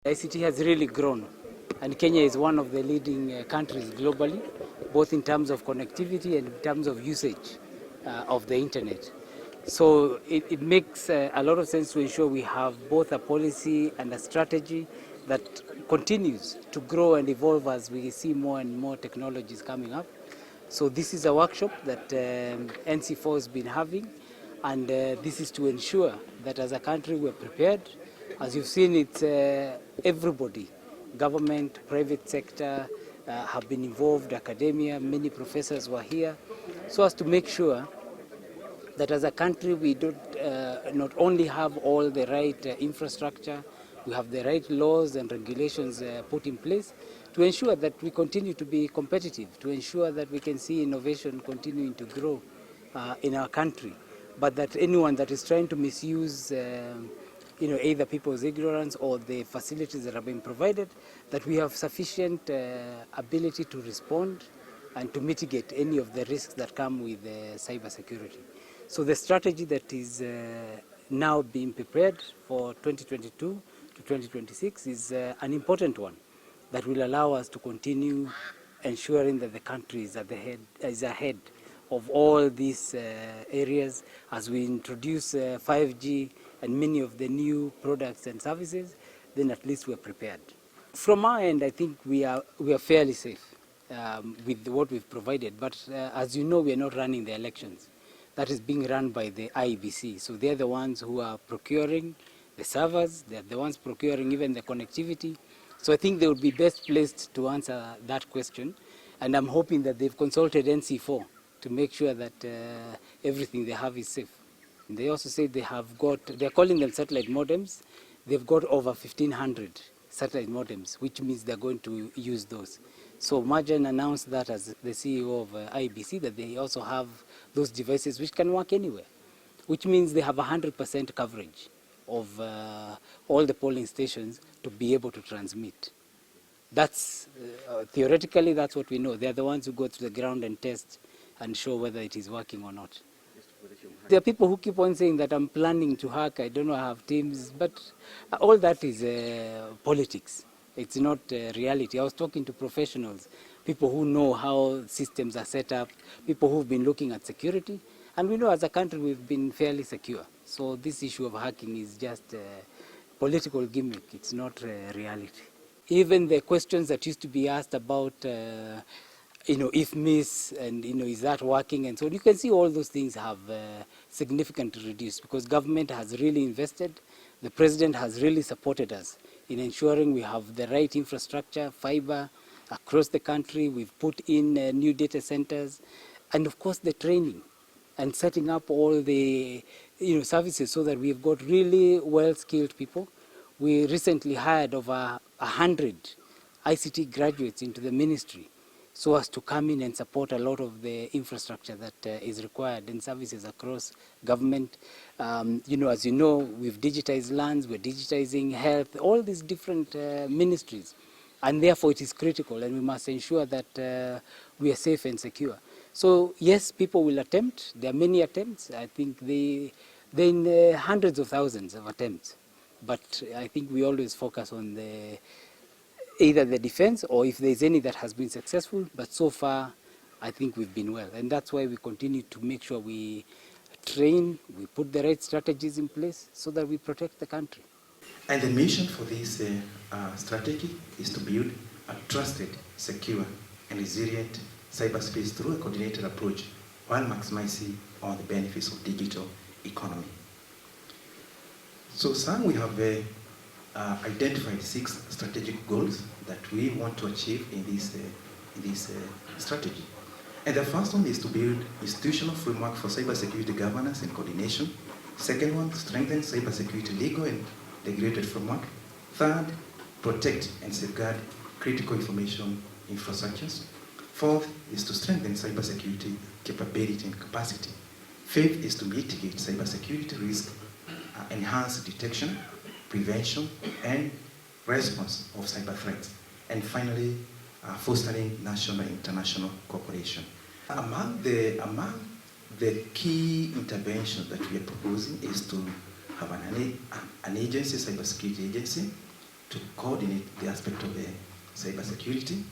ICT has really grown, and Kenya is one of the leading countries globally, both in terms of connectivity and in terms of usage of the internet. So it makes a lot of sense to ensure we have both a policy and a strategy that continues to grow and evolve as we see more and more technologies coming up. So this is a workshop that NC4 has been having, and this is to ensure that as a country we're prepared. As you've seen, it's everybody, government, private sector, have been involved, academia, many professors were here, so as to make sure that as a country we don't not only have all the right infrastructure, we have the right laws and regulations put in place to ensure that we continue to be competitive, to ensure that we can see innovation continuing to grow in our country, but that anyone that is trying to misuse either people's ignorance or the facilities that are being provided, that we have sufficient ability to respond and to mitigate any of the risks that come with cyber security. So the strategy that is now being prepared for 2022 to 2026 is an important one that will allow us to continue ensuring that the country is ahead of all these areas as we introduce 5G and many of the new products and services. Then at least we're prepared. From our end, I think we are fairly safe with what we've provided. But as you know, we are not running the elections. That is being run by the Iebc. So they're the ones who are procuring the servers. They're the ones procuring even the connectivity. So I think they would be best placed to answer that question. And I'm hoping that they've consulted NC4 to make sure that everything they have is safe. And they also say they're calling them satellite modems. They've got over 1,500 satellite modems, which means they're going to use those. So Marjan announced that as the CEO of IEBC, that they also have those devices which can work anywhere, which means they have 100% coverage of all the polling stations to be able to transmit. That's theoretically, that's what we know. They're the ones who go to the ground and test and show whether it is working or not. There are people who keep on saying that I'm planning to hack, I don't know, I have teams, but all that is politics. It's not reality. I was talking to professionals, people who know how systems are set up, people who've been looking at security, and we know as a country we've been fairly secure. So this issue of hacking is just a political gimmick, it's not reality. Even the questions that used to be asked about if miss and is that working and so on, you can see all those things have significantly reduced because government has really invested. The president has really supported us in ensuring we have the right infrastructure, fiber across the country. We've put in new data centers, and of course the training and setting up all the services so that we've got really well-skilled people. We recently hired over 100 ICT graduates into the ministry so as to come in and support a lot of the infrastructure that is required in services across government. As you know, we've digitized lands, we're digitizing health, all these different ministries. And therefore it is critical and we must ensure that we are safe and secure. So yes, people will attempt. There are many attempts. I think they're in hundreds of thousands of attempts. But I think we always focus on either the defense or if there's any that has been successful. But so far, I think we've been well. And that's why we continue to make sure we train, we put the right strategies in place so that we protect the country. And the mission for this strategy is to build a trusted, secure, and resilient cyberspace through a coordinated approach while maximizing all the benefits of digital economy. So, sir, we have identified 6 strategic goals that we want to achieve in this strategy. And the first one is to build institutional framework for cybersecurity governance and coordination. Second one, strengthen cybersecurity legal and regulated framework. Third, protect and safeguard critical information infrastructures. Fourth is to strengthen cybersecurity capability and capacity. Fifth is to mitigate cybersecurity risk, enhance detection, prevention, and response of cyber threats. And finally, fostering national and international cooperation. Among the key interventions that we are proposing is to have an agency, cybersecurity agency, to coordinate the aspect of cyber security.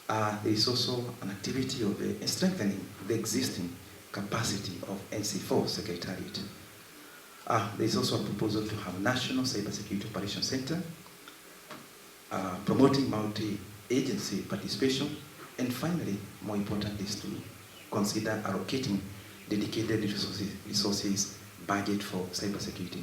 There is also an activity of strengthening the existing capacity of NC4 Secretariat. There is also a proposal to have National Cybersecurity Operations Center, promoting multi-agency participation, and finally, more important, is to consider allocating dedicated resources budget for cybersecurity.